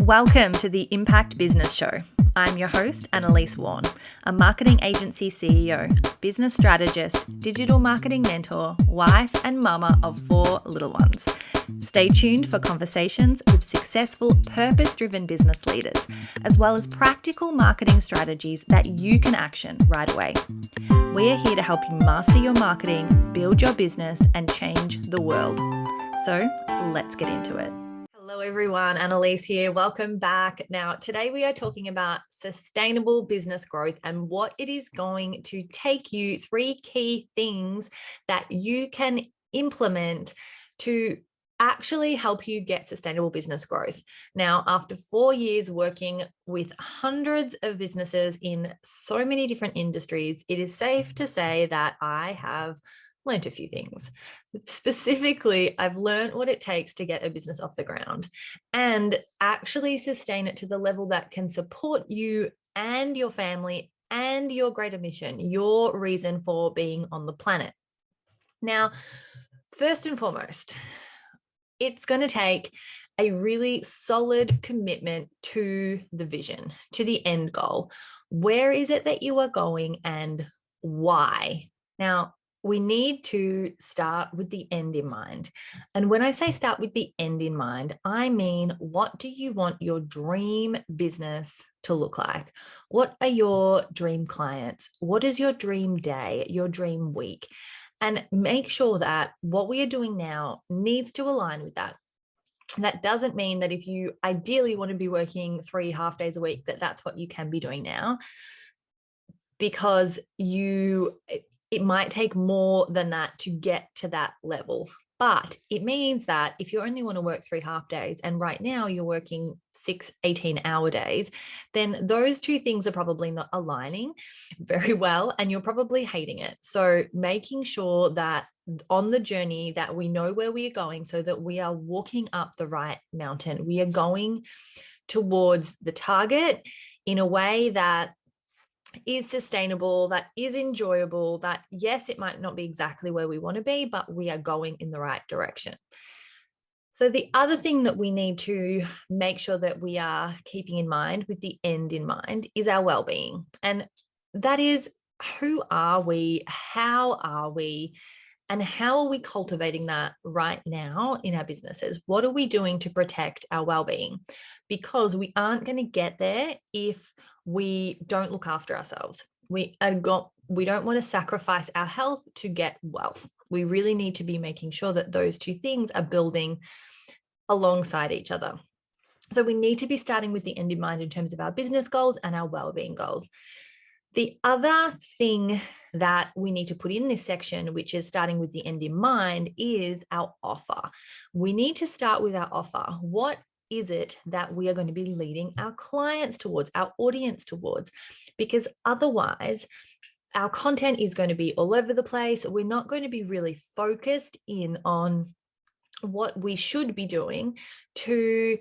Welcome to the Impact Business Show. I'm your host, Annalise Warren, a marketing agency CEO, business strategist, digital marketing mentor, wife, and mama of 4 little ones. Stay tuned for conversations with successful, purpose-driven business leaders, as well as practical marketing strategies that you can action right away. We are here to help you master your marketing, build your business, and change the world. So let's get into it. Hello everyone, Annalise here. Welcome back. Now, today we are talking about sustainable business growth and what it is going to take you, 3 key things that you can implement to actually help you get sustainable business growth. Now, after 4 years working with hundreds of businesses in so many different industries, it is safe to say that I have learned a few things. Specifically, I've learned what it takes to get a business off the ground and actually sustain it to the level that can support you and your family and your greater mission, your reason for being on the planet. Now, first and foremost, it's going to take a really solid commitment to the vision, to the end goal. Where is it that you are going and why? Now, we need to start with the end in mind. And when I say start with the end in mind, I mean, what do you want your dream business to look like? What are your dream clients? What is your dream day, your dream week? And make sure that what we are doing now needs to align with that. That doesn't mean that if you ideally want to be working 3 half days a week, that's what you can be doing now, because it might take more than that to get to that level. But it means that if you only want to work 3 half days and right now you're working 6 18-hour days, then those 2 things are probably not aligning very well and you're probably hating it. So making sure that on the journey that we know where we are going so that we are walking up the right mountain, we are going towards the target in a way that is sustainable, that is enjoyable, that yes, it might not be exactly where we want to be, but we are going in the right direction. So the other thing that we need to make sure that we are keeping in mind with the end in mind is our well-being. And that is, who are we? How are we? And how are we cultivating that right now in our businesses? What are we doing to protect our well-being? Because we aren't going to get there if we don't look after ourselves. We don't want to sacrifice our health to get wealth. We really need to be making sure that those 2 things are building alongside each other. So we need to be starting with the end in mind in terms of our business goals and our well-being goals. The other thing that we need to put in this section, which is starting with the end in mind, is our offer. We need to start with our offer. What is it that we are going to be leading our clients towards, our audience towards? Because otherwise, our content is going to be all over the place. We're not going to be really focused in on what we should be doing to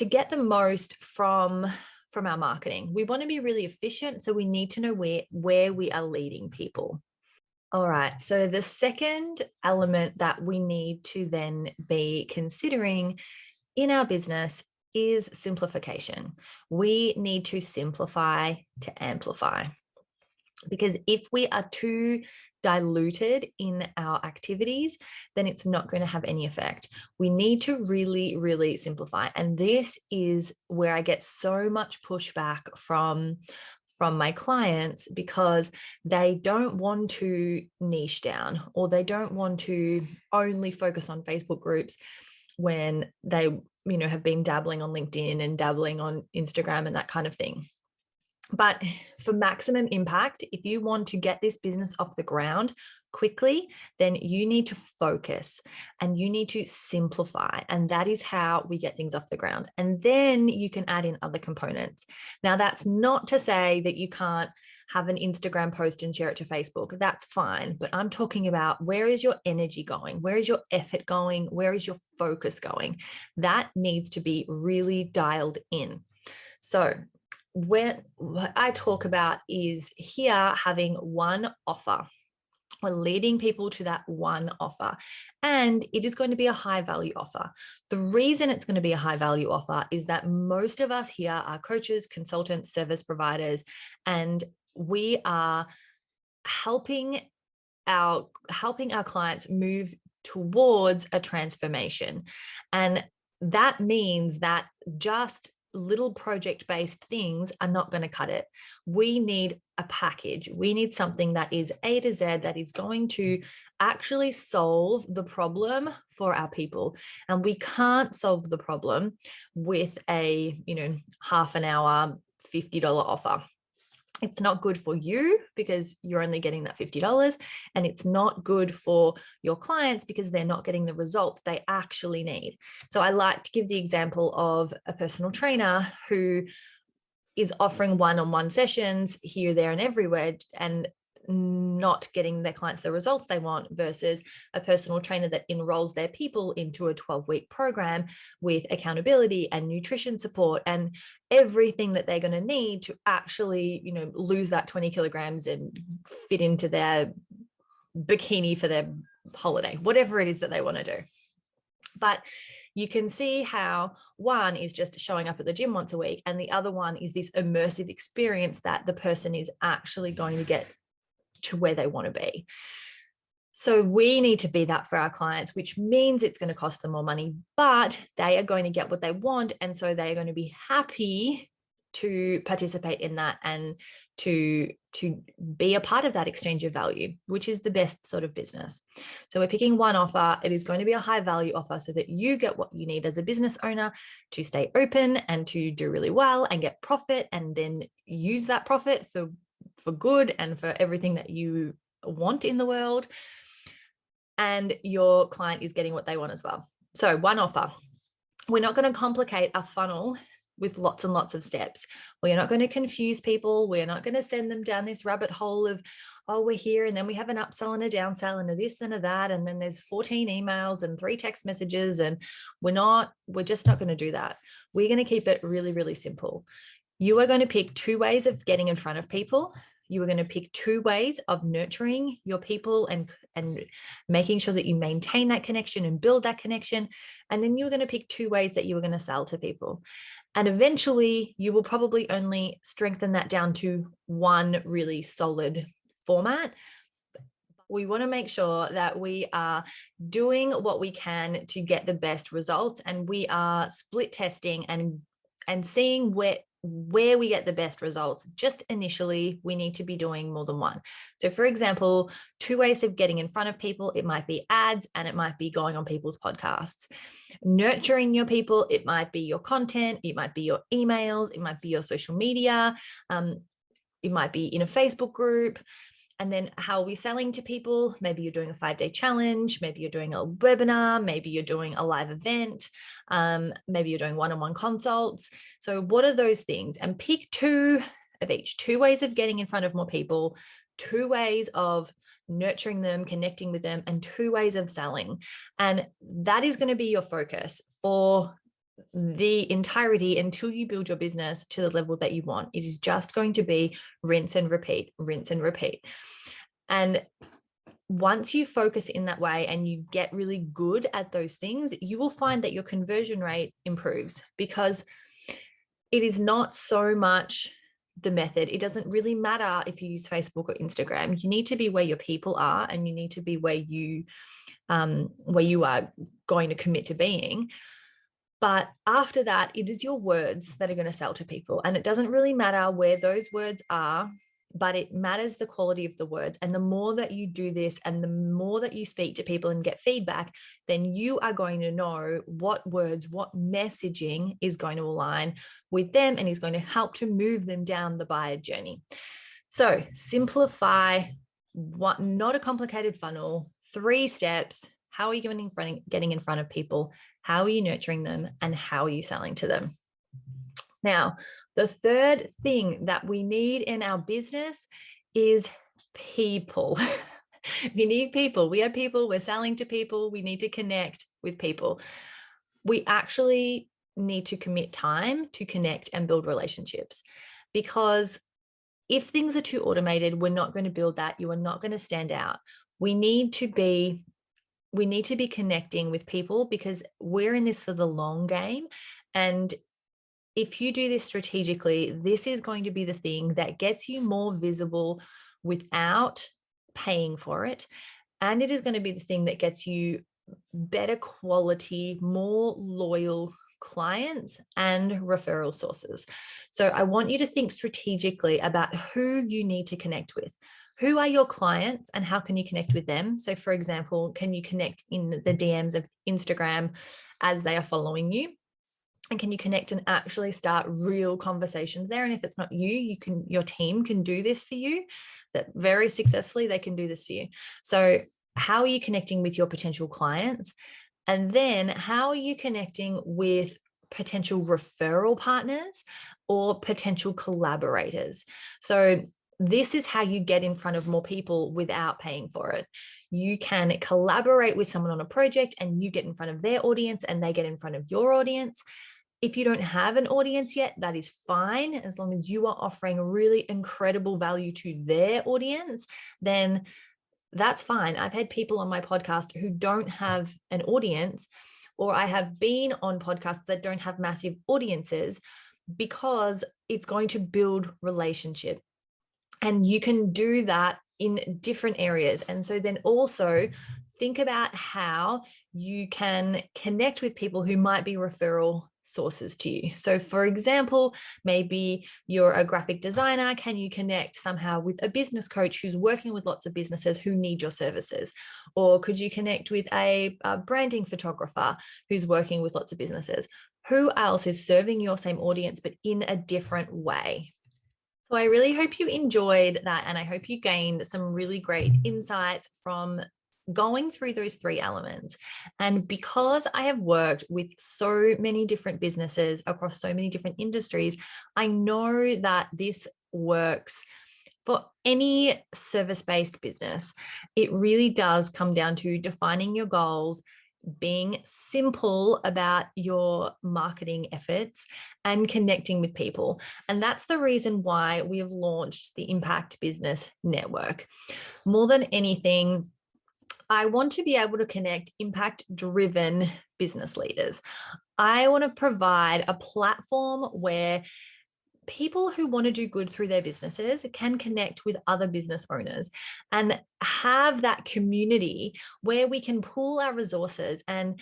get the most from our marketing. We want to be really efficient, so we need to know where we are leading people. All right, so the second element that we need to then be considering in our business is simplification. We need to simplify to amplify. Because if we are too diluted in our activities, then it's not going to have any effect. We need to really, really simplify. And this is where I get so much pushback from my clients, because they don't want to niche down, or they don't want to only focus on Facebook groups when they, have been dabbling on LinkedIn and dabbling on Instagram and that kind of thing. But for maximum impact, if you want to get this business off the ground quickly, then you need to focus and you need to simplify. And that is how we get things off the ground. And then you can add in other components. Now, that's not to say that you can't have an Instagram post and share it to Facebook. That's fine. But I'm talking about, where is your energy going? Where is your effort going? Where is your focus going? That needs to be really dialed in. So what I talk about is here having one offer, We're leading people to that one offer, and it is going to be a high value offer. The reason it's going to be a high value offer is that most of us here are coaches, consultants, service providers, and we are helping our clients move towards a transformation. And that means that just little project-based things are not going to cut it. We need a package. We need something that is A to Z, that is going to actually solve the problem for our people. And we can't solve the problem with a, half an hour, $50 offer. It's not good for you because you're only getting that $50, and it's not good for your clients because they're not getting the result they actually need. So I like to give the example of a personal trainer who is offering one-on-one sessions here, there, and everywhere, and not getting their clients the results they want, versus a personal trainer that enrolls their people into a 12-week program with accountability and nutrition support and everything that they're going to need to actually, lose that 20 kilograms and fit into their bikini for their holiday, whatever it is that they want to do. But you can see how one is just showing up at the gym once a week, and the other one is this immersive experience that the person is actually going to get to where they want to be. So we need to be that for our clients, which means it's going to cost them more money, but they are going to get what they want. And so they are going to be happy to participate in that and to be a part of that exchange of value, which is the best sort of business. So we're picking one offer. It is going to be a high value offer so that you get what you need as a business owner to stay open and to do really well and get profit, and then use that profit for good and for everything that you want in the world. And your client is getting what they want as well. So one offer. We're not going to complicate our funnel with lots and lots of steps. We're not going to confuse people. We're not going to send them down this rabbit hole of, oh, we're here, and then we have an upsell and a downsell and a this and a that, and then there's 14 emails and 3 text messages, and we're just not going to do that. We're going to keep it really, really simple. You are going to pick 2 ways of getting in front of people. You are going to pick 2 ways of nurturing your people and making sure that you maintain that connection and build that connection. And then you're going to pick 2 ways that you are going to sell to people. And eventually you will probably only strengthen that down to one really solid format. We want to make sure that we are doing what we can to get the best results, and we are split testing and seeing where we get the best results. Just initially, we need to be doing more than one. So for example, 2 ways of getting in front of people, it might be ads and it might be going on people's podcasts. Nurturing your people, it might be your content, it might be your emails, it might be your social media, it might be in a Facebook group. And then how are we selling to people? Maybe you're doing a 5-day challenge. Maybe you're doing a webinar. Maybe you're doing a live event. Maybe you're doing one-on-one consults. So what are those things? And pick 2 of each. 2 ways of getting in front of more people, 2 ways of nurturing them, connecting with them, and 2 ways of selling. And that is going to be your focus for the entirety until you build your business to the level that you want. It is just going to be rinse and repeat, rinse and repeat. And once you focus in that way and you get really good at those things, you will find that your conversion rate improves, because it is not so much the method. It doesn't really matter if you use Facebook or Instagram. You need to be where your people are, and you need to be where you are going to commit to being. But after that, it is your words that are going to sell to people. And it doesn't really matter where those words are, but it matters the quality of the words. And the more that you do this and the more that you speak to people and get feedback, then you are going to know what words, what messaging is going to align with them and is going to help to move them down the buyer journey. So simplify what, not a complicated funnel, 3 steps. How are you getting in front of people? How are you nurturing them? And how are you selling to them? Now, the third thing that we need in our business is people. We need people. We are people. We're selling to people. We need to connect with people. We actually need to commit time to connect and build relationships, because if things are too automated, we're not going to build that. You are not going to stand out. we need to be connecting with people because we're in this for the long game. And if you do this strategically, this is going to be the thing that gets you more visible without paying for it. And it is going to be the thing that gets you better quality, more loyal clients and referral sources. So I want you to think strategically about who you need to connect with. Who are your clients and how can you connect with them? So for example, can you connect in the DMs of Instagram as they are following you? And can you connect and actually start real conversations there? And if it's not you, your team can do this for you, that very successfully, they can do this for you. So how are you connecting with your potential clients? And then how are you connecting with potential referral partners or potential collaborators? So this is how you get in front of more people without paying for it. You can collaborate with someone on a project and you get in front of their audience and they get in front of your audience. If you don't have an audience yet, that is fine. As long as you are offering really incredible value to their audience, then that's fine. I've had people on my podcast who don't have an audience, or I have been on podcasts that don't have massive audiences because it's going to build relationship. And you can do that in different areas. And so then also think about how you can connect with people who might be referral sources to you. So for example, maybe you're a graphic designer. Can you connect somehow with a business coach who's working with lots of businesses who need your services? Or could you connect with a branding photographer who's working with lots of businesses? Who else is serving your same audience, but in a different way? So I really hope you enjoyed that. And I hope you gained some really great insights from going through those 3 elements. And because I have worked with so many different businesses across so many different industries, I know that this works for any service-based business. It really does come down to defining your goals, being simple about your marketing efforts, and connecting with people. And that's the reason why we have launched the Impact Business Network. More than anything, I want to be able to connect impact-driven business leaders. I want to provide a platform where people who want to do good through their businesses can connect with other business owners and have that community where we can pool our resources and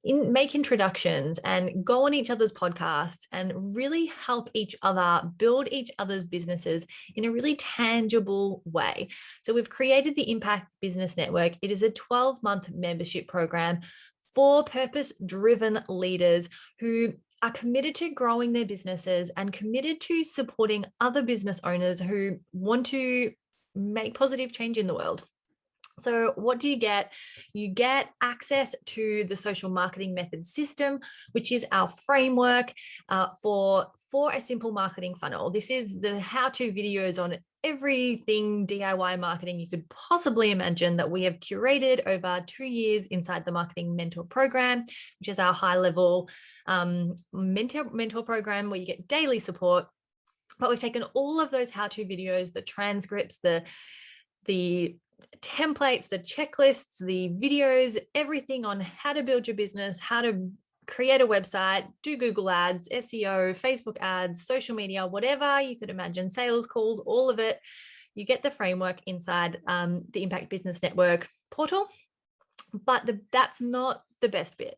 make introductions and go on each other's podcasts and really help each other build each other's businesses in a really tangible way. So we've created the Impact Business Network. It is a 12-month membership program for purpose-driven leaders who are committed to growing their businesses and committed to supporting other business owners who want to make positive change in the world. So what do you get? You get access to the social marketing method system, which is our framework for a simple marketing funnel. This is the how-to videos on everything DIY marketing you could possibly imagine that we have curated over 2 years inside the Marketing Mentor Program, which is our high-level mentor program where you get daily support. But we've taken all of those how-to videos, the transcripts, the templates, the checklists, the videos, everything on how to build your business, how to create a website, do Google ads, SEO, Facebook ads, social media, whatever you could imagine, sales calls, all of it. You get the framework inside the Impact Business Network portal, but that's not the best bit.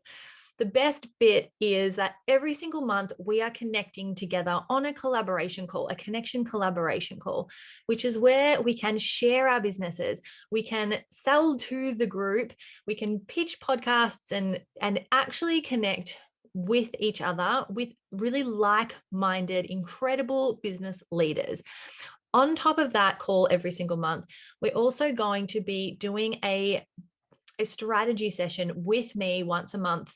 The best bit is that every single month we are connecting together on a collaboration call, a connection collaboration call, which is where we can share our businesses. We can sell to the group. We can pitch podcasts and actually connect with each other with really like-minded, incredible business leaders. On top of that call every single month, we're also going to be doing a strategy session with me once a month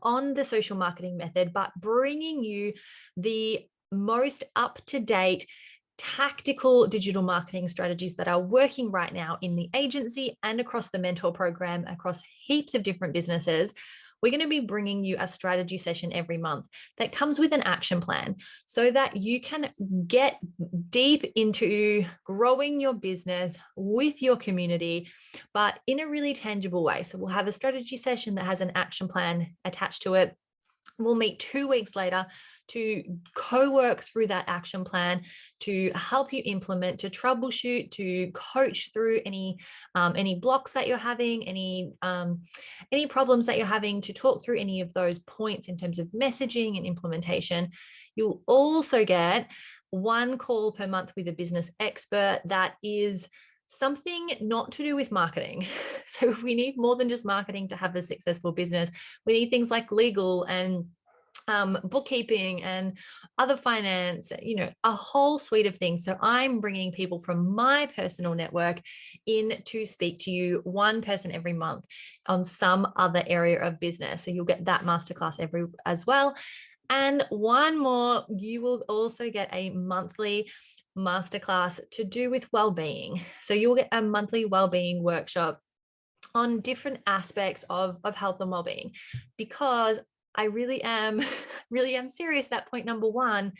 on the social marketing method, but bringing you the most up-to-date tactical digital marketing strategies that are working right now in the agency and across the mentor program, across heaps of different businesses, we're going to be bringing you a strategy session every month that comes with an action plan so that you can get deep into growing your business with your community, but in a really tangible way. So we'll have a strategy session that has an action plan attached to it. We'll meet 2 weeks later to co-work through that action plan, to help you implement, to troubleshoot, to coach through any blocks that you're having, any problems that you're having, to talk through any of those points in terms of messaging and implementation. You'll also get 1 call per month with a business expert that is something not to do with marketing. So we need more than just marketing to have a successful business. We need things like legal and bookkeeping and other finance, a whole suite of things. So I'm bringing people from my personal network in to speak to you, 1 person every month on some other area of business. So you'll get that masterclass as well. And 1 more, you will also get a monthly masterclass to do with well-being. So you'll get a monthly well-being workshop on different aspects of health and well-being, because I really am serious that point number 1.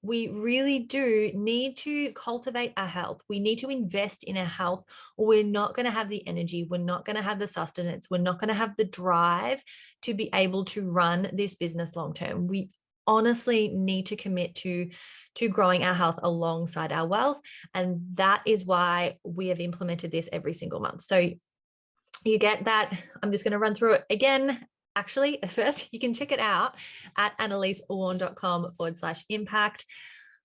We really do need to cultivate our health. We need to invest in our health, or we're not going to have the energy. We're not going to have the sustenance. We're not going to have the drive to be able to run this business long term. We honestly need to commit to growing our health alongside our wealth. And that is why we have implemented this every single month. So you get that. I'm just going to run through it again. Actually, first, you can check it out at annalisewarn.com/impact.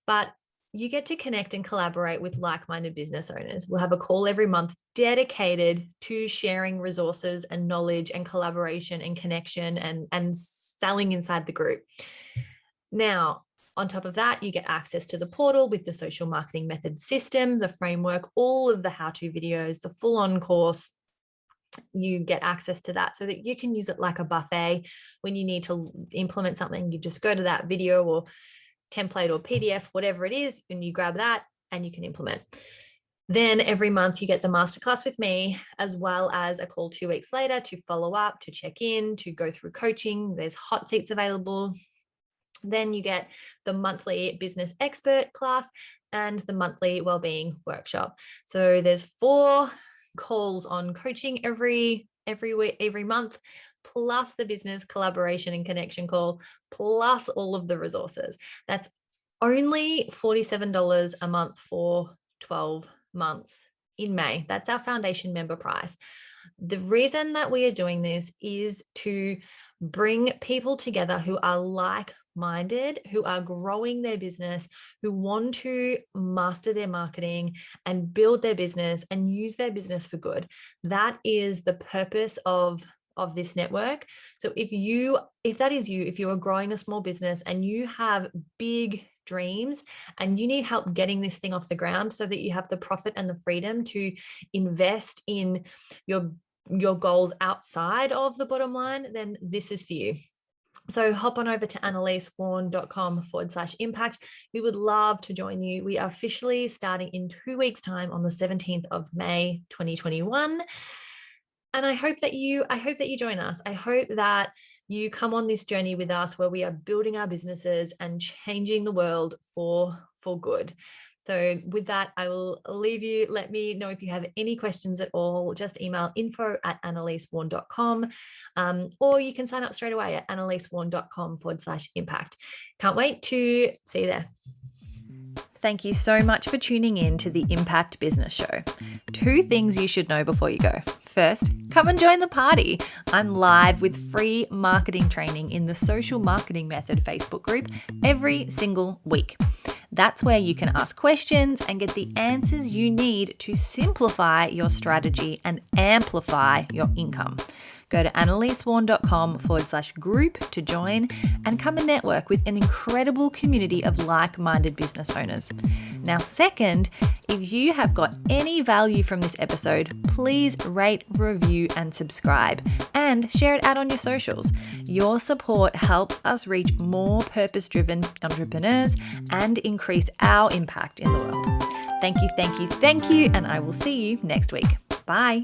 But you get to connect and collaborate with like-minded business owners. We'll have a call every month dedicated to sharing resources and knowledge and collaboration and connection and selling inside the group. Now, on top of that, you get access to the portal with the social marketing method system, the framework, all of the how-to videos, the full-on course. You get access to that so that you can use it like a buffet. When you need to implement something, you just go to that video or template or PDF, whatever it is, and you grab that and you can implement. Then every month you get the masterclass with me, as well as a call 2 weeks later to follow up, to check in, to go through coaching. There's hot seats available. Then you get the monthly business expert class and the monthly wellbeing workshop. So there's 4 calls on coaching every week, every month, plus the business collaboration and connection call, plus all of the resources. That's only $47 a month for 12 months in May. That's our foundation member price. The reason that we are doing this is to bring people together who are like-minded, who are growing their business, who want to master their marketing and build their business and use their business for good. That is the purpose of this network. So if that is you, if you are growing a small business and you have big dreams and you need help getting this thing off the ground so that you have the profit and the freedom to invest in your goals outside of the bottom line, then this is for you. So hop on over to annalisewarn.com/impact. We would love to join you. We are officially starting in 2 weeks' time on the 17th of May, 2021. And I hope that you join us. I hope that you come on this journey with us where we are building our businesses and changing the world for good. So with that, I will leave you. Let me know if you have any questions at all. Just email info@annalisewarn.com, or you can sign up straight away at annalisewarn.com/impact. Can't wait to see you there. Thank you so much for tuning in to the Impact Business Show. 2 things you should know before you go. First, come and join the party. I'm live with free marketing training in the Social Marketing Method Facebook group every single week. That's where you can ask questions and get the answers you need to simplify your strategy and amplify your income. Go to annalisewarn.com/group to join and come and network with an incredible community of like-minded business owners. Now, second, if you have got any value from this episode, please rate, review, and subscribe, and share it out on your socials. Your support helps us reach more purpose-driven entrepreneurs and increase our impact in the world. Thank you, and I will see you next week. Bye.